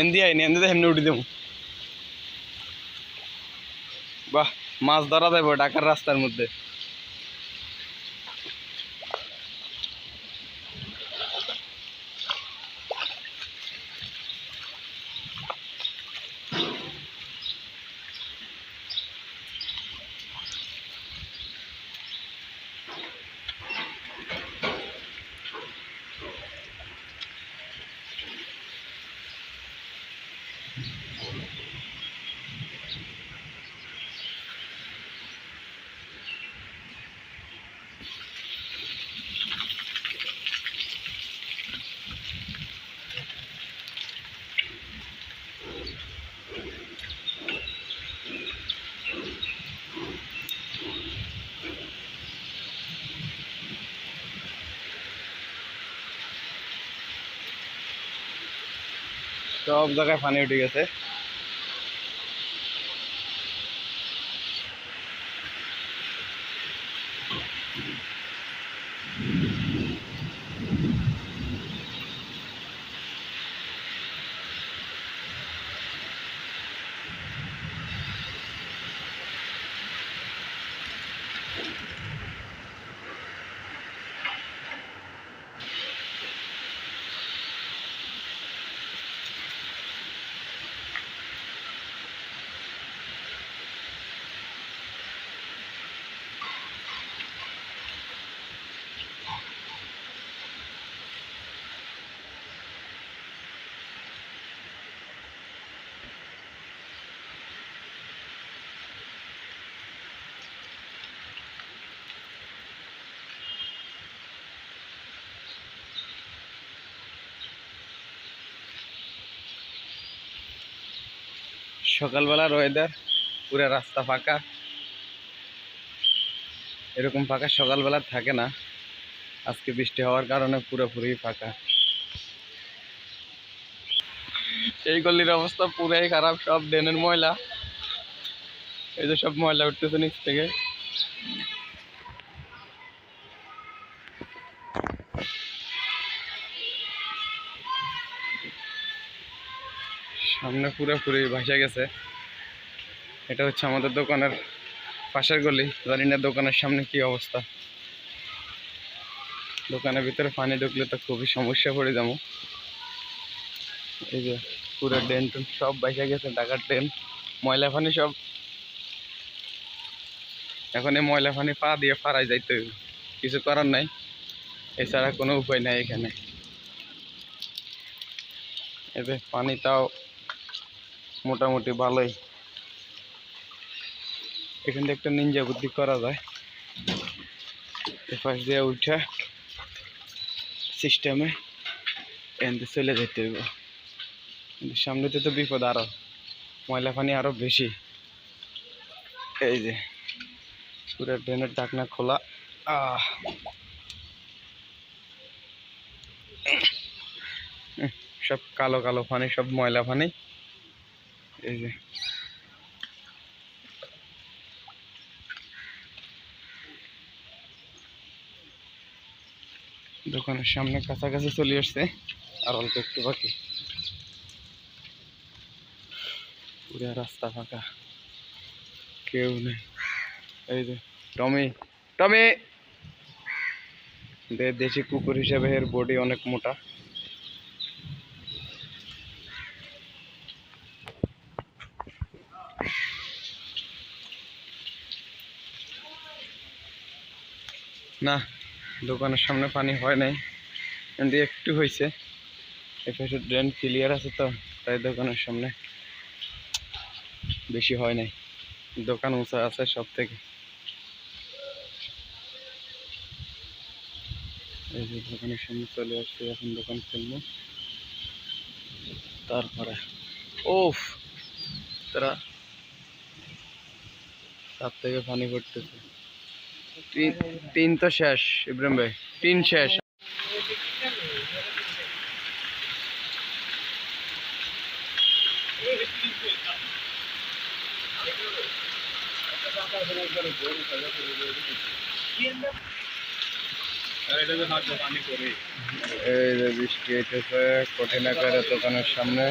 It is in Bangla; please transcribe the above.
এন্দি আইনি এন্দিতে হেমনি উঠি দেবো। বাহ, মাছ ধরা যাবো ঢাকার রাস্তার মধ্যে। সব জায়গায় পানি উঠে গেছে। সকালবেলার ওয়েদার, পুরো রাস্তা ফাঁকা। এরকম ফাঁকা সকালবেলা থাকে না, আজকে বৃষ্টি হওয়ার কারণে পুরোপুরি ফাঁকা। এই গলির অবস্থা পুরাই খারাপ, সব ড্রেনের ময়লা। এই যে সব ময়লা উঠতেছে নিচ থেকে। সামনে পুরোপুরি ভাসে গেছে। এটা হচ্ছে আমাদের দোকানের পাশের গলি। জানি না দোকানের সামনে কি অবস্থা। দোকানের ভিতরে পানি ঢুকলে তো খুবই সমস্যা পড়ে যাবো। এই যে পুরো ড্রেন টেন সব ভাসে গেছে, ঢাকার ড্রেন। ময়লা পানি সব, এখন এই ময়লা পানি পা দিয়ে ফারাই যাইতে হইবে, কিছু করার নাই, এছাড়া কোনো উপায় নাই এখানে। এতে পানিটাও মোটামুটি ভালোই। এখান থেকে একটা নিনজা বুদ্ধি করা যায়, পাশ দিয়ে উঠে সিস্টেমে এনতে চলে যেতে হইব। কিন্তু সামনেতে তো বিপদ, আরো ময়লা পানি আরো বেশি। এই যে পুরো ড্রেনের ঢাকনা খোলা। সব কালো কালো পানি, সব ময়লা পানি। এই যে দোকানের সামনে কাছাকাছি চলে আসছে, আর অল্প একটু বাকি। পুরো রাস্তা ফাঁকা, কেউ নেই। এই যে টমি, টমি দেশি কুকুর হিসেবে এর বডি অনেক মোটা। না, দোকানের সামনে পানি হয় নাই, কিন্তু একটু হয়েছে। এপাশে ড্রেন ক্লিয়ার আছে তো, তাই দোকানের সামনে বেশি হয় নাই। দোকান উঁচা আছে সব থেকে। এই যে দোকানের সামনে চলে আসছে, এখন দোকান খুলবো। তারপরে ওফ, তারা তার থেকে পানি পড়তেছে। তিন তো শেষ ইব্রাহিম ভাই, তিন শেষ। এই যে বৃষ্টি হইতেছে কঠিন আকারে দোকানের সামনে।